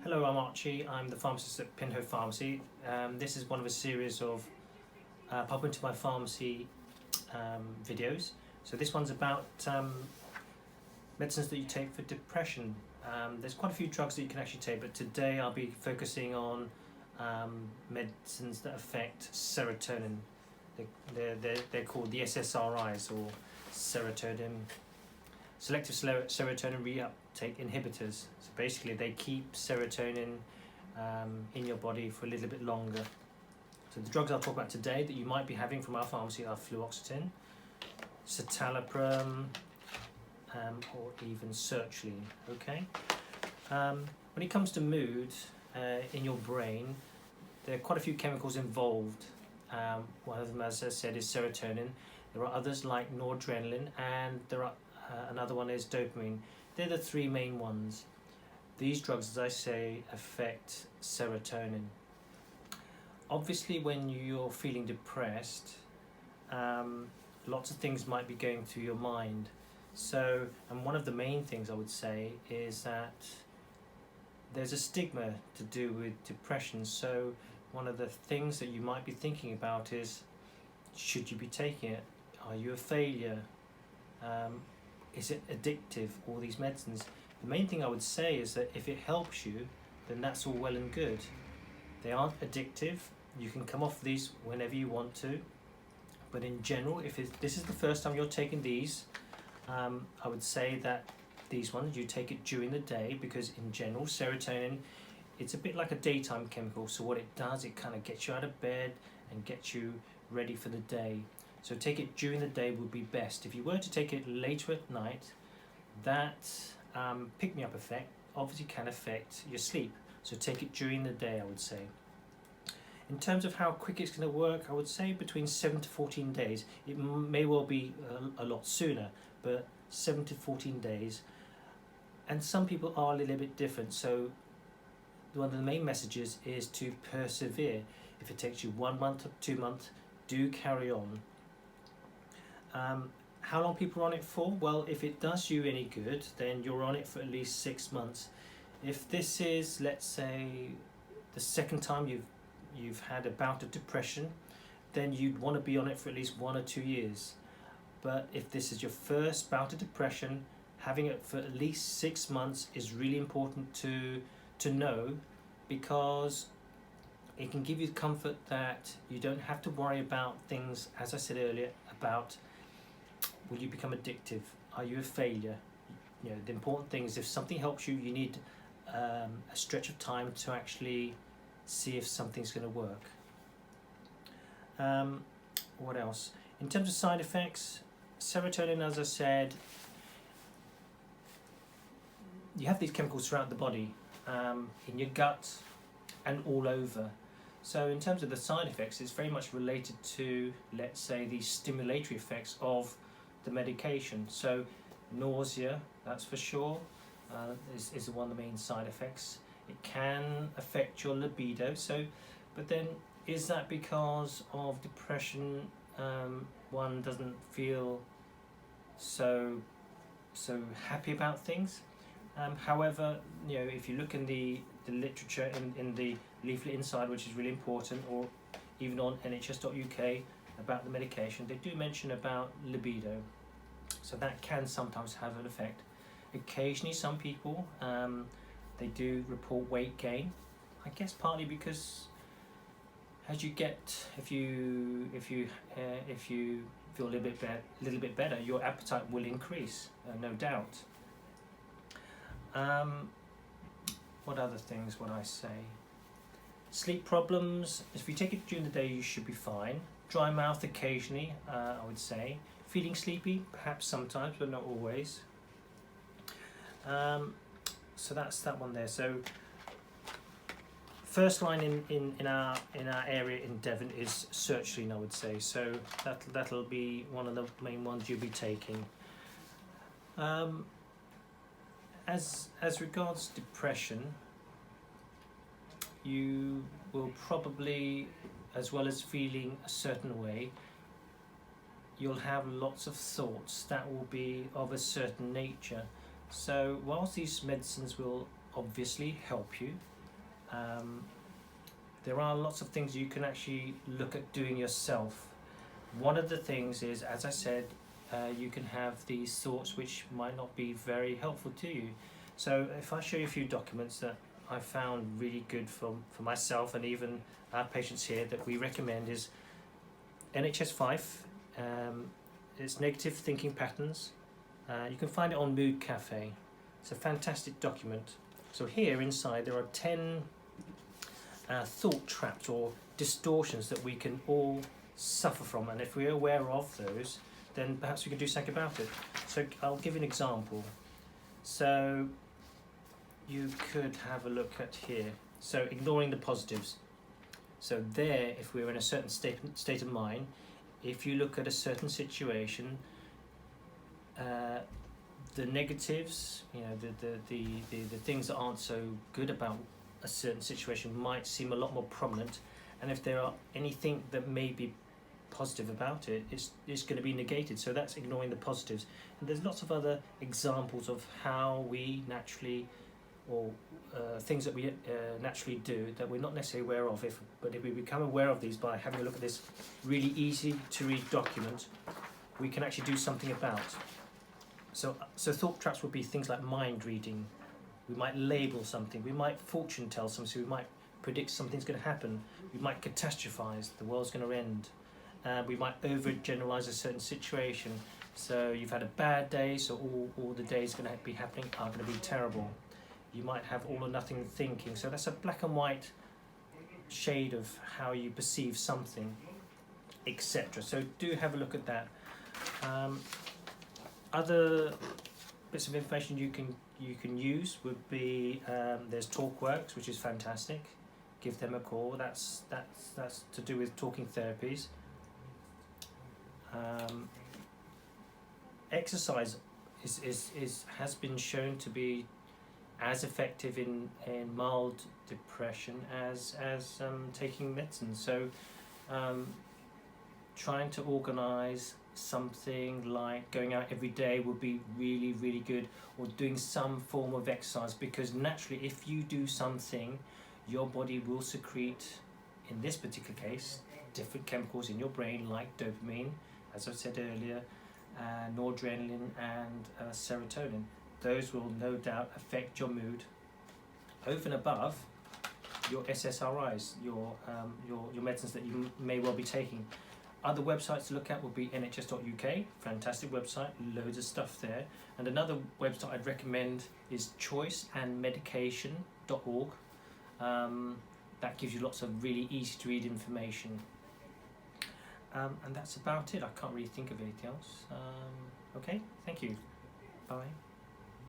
Hello, I'm Archie. I'm the pharmacist at Pinhoe Pharmacy. This is one of a series of pop into my pharmacy videos. So this one's about medicines that you take for depression. There's quite a few drugs that you can actually take, but today I'll be focusing on medicines that affect serotonin. They're called the SSRIs, or selective serotonin re-uptake inhibitors. So basically they keep serotonin in your body for a little bit longer. So the drugs I'll talk about today that you might be having from our pharmacy are fluoxetine, citalopram, or even sertraline. Okay. When it comes to mood in your brain, there are quite a few chemicals involved. One of them, as I said, is serotonin. There are others like noradrenaline, and there are another one is dopamine. They're the three main ones. These drugs, as I say, affect serotonin. Obviously, when you're feeling depressed, lots of things might be going through your mind. So, and one of the main things I would say is that there's a stigma to do with depression. So one of the things that you might be thinking about is, should you be taking it? Are you a failure? Is it addictive, all these medicines? The main thing I would say is that if it helps you, then that's all well and good. They aren't addictive. You can come off these whenever you want to. But in general, if this is the first time you're taking these, I would say that these ones, you take it during the day, because in general, serotonin, it's a bit like a daytime chemical. So what it does, it kind of gets you out of bed and gets you ready for the day. So take it during the day would be best. If you were to take it later at night, that pick-me-up effect obviously can affect your sleep. So take it during the day, I would say. In terms of how quick it's going to work, I would say between 7 to 14 days. It may well be a lot sooner, but 7 to 14 days. And some people are a little bit different. So one of the main messages is to persevere. If it takes you 1 month or 2 months, do carry on. How long people are on it for? Well, if it does you any good, then you're on it for at least 6 months. If this is, let's say, the second time you've had a bout of depression, then you'd want to be on it for at least 1 or 2 years. But if this is your first bout of depression, having it for at least 6 months is really important to know, because it can give you the comfort that you don't have to worry about things, as I said earlier, about will you become addictive? Are you a failure? You know, the important thing is if something helps you, you need a stretch of time to actually see if something's going to work. What else? In terms of side effects, serotonin, as I said, you have these chemicals throughout the body, in your gut and all over. So in terms of the side effects, it's very much related to, let's say, the stimulatory effects of the medication. So nausea, that's for sure, is one of the main side effects. It can affect your libido. So, but then is that because of depression? One doesn't feel so happy about things. However, you know, if you look in the literature in the leaflet inside, which is really important, or even on nhs.uk about the medication, they do mention about libido. So that can sometimes have an effect. Occasionally, some people they do report weight gain. I guess partly because as you get, if you feel a little bit better, your appetite will increase, no doubt. What other things would I say? Sleep problems. If you take it during the day, you should be fine. Dry mouth occasionally, I would say. Feeling sleepy, perhaps sometimes, but not always. So that's that one there. So first line in our area in Devon is sertraline, I would say. So that'll be one of the main ones you'll be taking. As regards depression, you will probably, as well as feeling a certain way, you'll have lots of thoughts that will be of a certain nature. So whilst these medicines will obviously help you, there are lots of things you can actually look at doing yourself. One of the things is, as I said, you can have these thoughts which might not be very helpful to you. So if I show you a few documents that I found really good for myself and even our patients here that we recommend is NHS 5. It's Negative Thinking Patterns. You can find it on Mood Cafe. It's a fantastic document. So here inside there are 10 thought traps or distortions that we can all suffer from, and if we're aware of those, then perhaps we can do something about it. So I'll give you an example. So you could have a look at here. So ignoring the positives. So there, if we're in a certain state of mind, if you look at a certain situation, the negatives, you know, the things that aren't so good about a certain situation might seem a lot more prominent, and if there are anything that may be positive about it, it's going to be negated. So that's ignoring the positives. And there's lots of other examples of how we naturally, or things that we naturally do that we're not necessarily aware of, but if we become aware of these by having a look at this really easy to read document, we can actually do something about. So thought traps would be things like mind reading. We might label something, we might fortune tell something, so we might predict something's going to happen, we might catastrophize, the world's going to end. We might overgeneralize a certain situation, so you've had a bad day, so all the days going to be happening are going to be terrible. You might have all or nothing thinking, so that's a black and white shade of how you perceive something, etc. So do have a look at that. Other bits of information you can use would be there's TalkWorks, which is fantastic. Give them a call. That's to do with talking therapies. Exercise has been shown to be as effective in mild depression as taking medicine. So trying to organise something like going out every day would be really, really good, or doing some form of exercise, because naturally if you do something, your body will secrete, in this particular case, different chemicals in your brain like dopamine, as I said earlier, noradrenaline and serotonin. Those will no doubt affect your mood over and above your SSRIs, your medicines that you may well be taking. Other websites to look at would be nhs.uk, fantastic website, loads of stuff there. And another website I'd recommend is choiceandmedication.org. That gives you lots of really easy to read information. And that's about it. I can't really think of anything else. Okay, thank you. Bye.